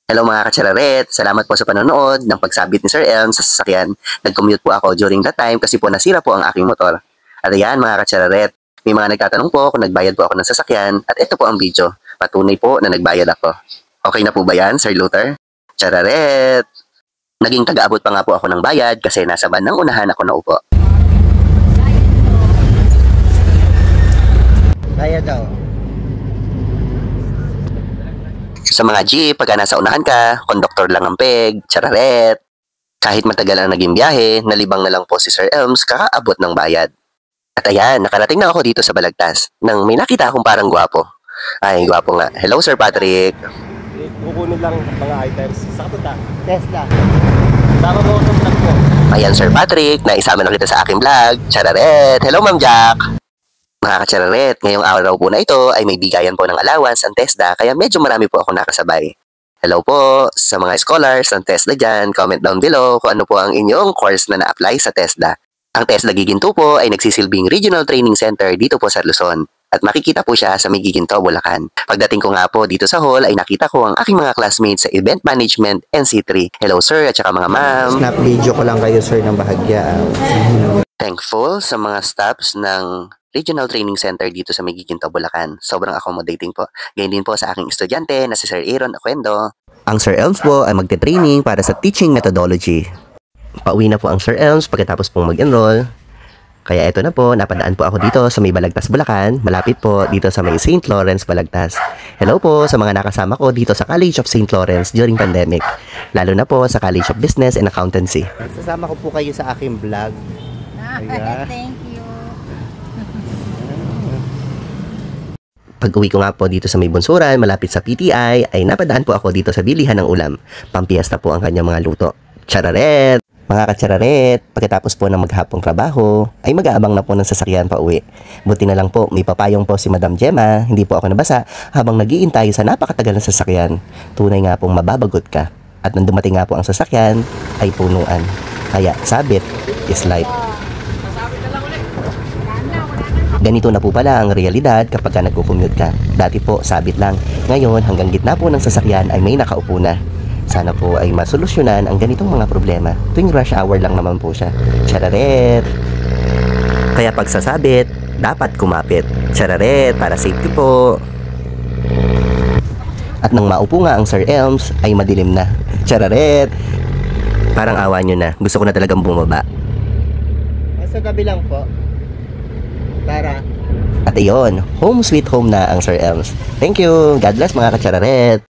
Hello mga katsararet, salamat po sa panonood ng pagsabit ni Sir Elm sa sasakyan. Nag-commute po ako during that time kasi po nasira po ang aking motor. At ayan mga katsararet, may mga nagtatanong po kung nagbayad po ako ng sasakyan at ito po ang video. Patunay po na nagbayad ako. Okay na po ba yan, Sir Luther? Tsararet! Naging taga-abot pa nga po ako ng bayad kasi nasa bandang unahan ako naupo. Bayad daw. Sa mga jeep, pagka nasa unahan ka, konduktor lang ang peg, tsararet. Kahit matagal ang naging biyahe, nalibang na lang po si Sir Elms kakaabot ng bayad. At ayan, nakarating na ako dito sa Balagtas nang may nakita akong parang gwapo. Ay, gwapo nga. Hello Sir Patrick. Kukunin lang mga items. Saan ka punta? Tesla. Sama mo itong vlog mo. Ayan Sir Patrick, naisama na kita sa aking vlog. Tsararet. Hello Ma'am Jack. Mga katsararet, ngayong araw po na ito ay may bigayan po ng allowance ang TESDA kaya medyo marami po ako nakasabay. Hello po sa mga scholars ng TESDA dyan, comment down below kung ano po ang inyong course na na-apply sa TESDA. Ang TESDA Giginto po ay nagsisilbing Regional Training Center dito po sa Luzon at makikita po siya sa may Giginto, Bulacan. Pagdating ko nga po dito sa hall ay nakita ko ang aking mga classmates sa Event Management NC3. Hello sir at saka mga ma'am. Snap video ko lang kayo sir ng bahagya. Thankful sa mga staffs ng Regional Training Center dito sa Giginto, Bulacan. Sobrang accommodating po. Ganyan din po sa aking estudyante na si Sir Aaron Aquendo. Ang Sir Elms po ay magte-training para sa teaching methodology. Pauwi na po ang Sir Elms pagkatapos pong mag-enroll. Kaya eto na po, napadaan po ako dito sa may Balagtas, Bulacan. Malapit po dito sa may St. Lawrence, Balagtas. Hello po sa mga nakasama ko dito sa College of St. Lawrence during pandemic. Lalo na po sa College of Business and Accountancy. Sasama ko po kayo sa aking vlog. Ayan. Thank you. Pag uwi ko nga po dito sa may Bunsuran, malapit sa PTI, ay napadaan po ako dito sa bilihan ng ulam. Pampiesta po ang kanyang mga luto. Tsararet! Mga katsararet, pagkatapos po ng maghapong trabaho, ay mag-aabang na po ng sasakyan pa uwi. Buti na lang po, may papayong po si Madam Gemma, hindi po ako nabasa, habang nag-iintay sa napakatagal ng sasakyan. Tunay nga pong mababagot ka. At nang dumating nga po ang sasakyan, ay punuan. Kaya, sabit is life. Ganito na po pala ang realidad kapag ka nagko-commute ka. Dati po, sabit lang. Ngayon, hanggang gitna po ng sasakyan ay may nakaupo na. Sana po ay masolusyonan ang ganitong mga problema. Tuwing rush hour lang naman po siya. Tsararet! Kaya pag sasabit, dapat kumapit. Tsararet! Para safety po. At nang maupo nga ang Sir Elms, ay madilim na. Tsararet! Parang awa nyo na. Gusto ko na talagang bumaba. Sa gabi lang po. Para. At iyon, home sweet home na ang Sir Elms. Thank you! God bless mga katsararet!